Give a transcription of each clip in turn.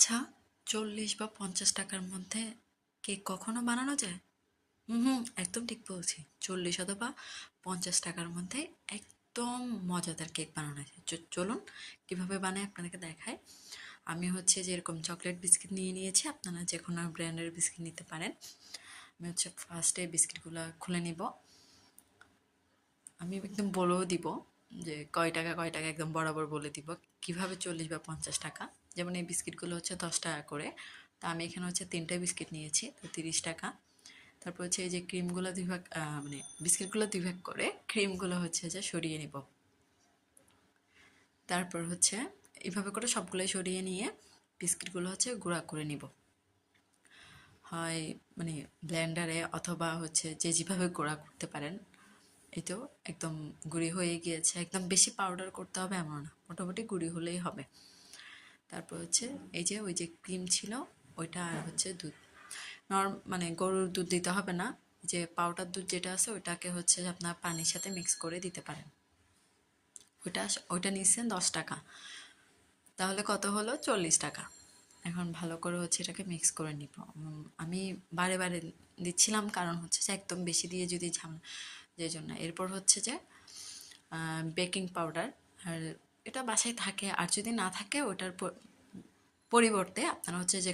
আচ্ছা, 40 বা 50 টাকার মধ্যে কেক কখনো বানানো যায়? একদম ঠিক বলছি। 40 অথবা 50 টাকার মধ্যে একদম মজাদার কেক বানানো যায়। চলুন কিভাবে বানাই আপনাদেরকে দেখাই। আমি হচ্ছে যে এরকম চকলেট বিস্কিট নিয়ে নিয়েছি, আপনারা যে কোনো ব্র্যান্ডের বিস্কিট নিতে পারেন। আমি হচ্ছে ফার্স্টে বিস্কিটগুলো খুলে নিব। আমি একদম বলেও দিব যে কয় টাকা একদম বরাবর বলে দিব কিভাবে 40 বা 50 টাকা। যেমন এই বিস্কিটগুলো হচ্ছে 10 টাকা করে, তা আমি এখানে হচ্ছে 3টে বিস্কিট নিয়েছি, তো 30 টাকা। তারপর হচ্ছে এই যে ক্রিমগুলো দুই ভাগ, মানে বিস্কিটগুলো দুই ভাগ করে ক্রিমগুলো হচ্ছে যে সরিয়ে নিব। তারপর হচ্ছে এইভাবে করে সবগুলো সরিয়ে নিয়ে বিস্কিটগুলো হচ্ছে গুঁড়া করে নিব, হয় মানে ব্লেন্ডারে অথবা হচ্ছে যে যেভাবে গুঁড়া করতে পারেন। এই তো একদম গুঁড়ি হয়ে গিয়েছে, একদম বেশি পাউডার করতে হবে এমন না, মোটামুটি গুঁড়ি হলেই হবে। তারপর হচ্ছে এই যে ওই যে ক্রিম ছিল ওইটা, আর হচ্ছে দুধ, মানে গরুর দুধ দিতে হবে না, যে পাউডার দুধ যেটা আছে ওইটাকে হচ্ছে আপনার পানির সাথে মিক্স করে দিতে পারেন। ওইটা ওইটা নিচ্ছেন 10 টাকা, তাহলে কত হলো? 40 টাকা। এখন ভালো করে হচ্ছে এটাকে মিক্স করে নিব। আমি বারে বারে দিচ্ছিলাম, কারণ হচ্ছে যে একদম বেশি দিয়ে যদি যে জন্য। এরপর হচ্ছে যে বেকিং পাউডার, আর এটা বাসায় থাকে, আর যদি না থাকে ওটার পরিবর্তে আপনারা হচ্ছে যে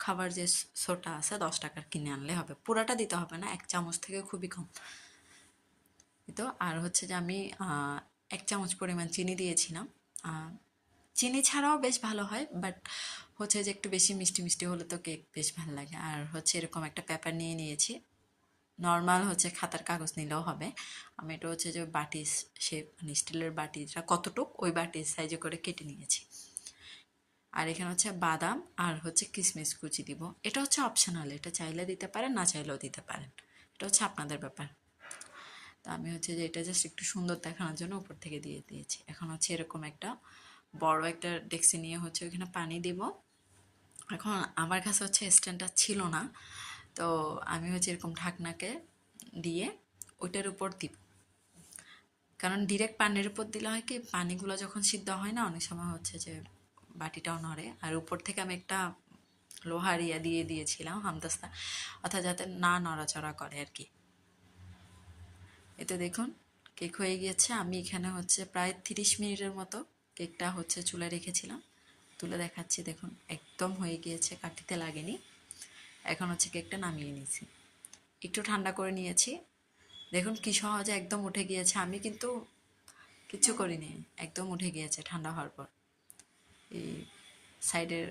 খাবার যে সোটা আছে 10 টাকার কিনে আনলে হবে, পুরাটা দিতে হবে না, 1 চামচ থেকে খুবই কম। তো আর হচ্ছে যে আমি 1 চামচ পরিমাণ চিনি দিয়েছিলাম। চিনি ছাড়াও বেশ ভালো হয়, বাট হচ্ছে যে একটু বেশি মিষ্টি মিষ্টি হলে তো কেক বেশ ভালো লাগে। আর হচ্ছে এরকম একটা পেপার নিয়ে নিয়েছি, নর্মাল হচ্ছে খাতার কাগজ নিলেও হবে। আমি এটা হচ্ছে যে বাটি শেপ, মানে স্টিলের বাটিটা কতটুক ওই বাটির সাইজে করে কেটে নিয়েছি। আর এখানে হচ্ছে বাদাম আর হচ্ছে কিশমিশ কুচি দিব। এটা হচ্ছে অপশনাল, এটা চাইলে দিতে পারেন, না চাইলেও দিতে পারেন, এটা হচ্ছে আপনাদের ব্যাপার। তো আমি হচ্ছে যে এটা জাস্ট একটু সুন্দর দেখানোর জন্য উপর থেকে দিয়ে দিয়েছি। এখন হচ্ছে এরকম একটা বড় একটা ডেক্সি নিয়ে হচ্ছে ওইখানে পানি দিব। এখন আমার কাছে হচ্ছে স্ট্যান্ডটা ছিল না, তো আমি হচ্ছে এরকম ঢাকনাকে দিয়ে ওইটার উপর দিব। কারণ ডিরেক্ট পানির উপর দিলে হয় কি, পানিগুলো যখন সিদ্ধ হয় না অনেক সময় হচ্ছে যে বাটিটাও নড়ে। আর উপর থেকে আমি একটা লোহার ইয়া দিয়ে দিয়েছিলাম, হামদাস্তা, অর্থাৎ যাতে না নড়াচড়া করে আর কি। এতে দেখুন কেক হয়ে গিয়েছে। আমি এখানে হচ্ছে প্রায় 30 মিনিটের মতো কেকটা হচ্ছে চুলায় রেখেছিলাম। তুলে দেখাচ্ছি, দেখুন একদম হয়ে গিয়েছে, কাঠিতে লাগেনি। এখন হচ্ছে কেকটা নামিয়ে নিয়েছি, একটু ঠান্ডা করে নিয়েছি। দেখুন কি সহজে একদম উঠে গিয়েছে, আমি কিন্তু কিচ্ছু করিনি, একদম উঠে গিয়েছে ঠান্ডা হওয়ার পর। এই সাইডের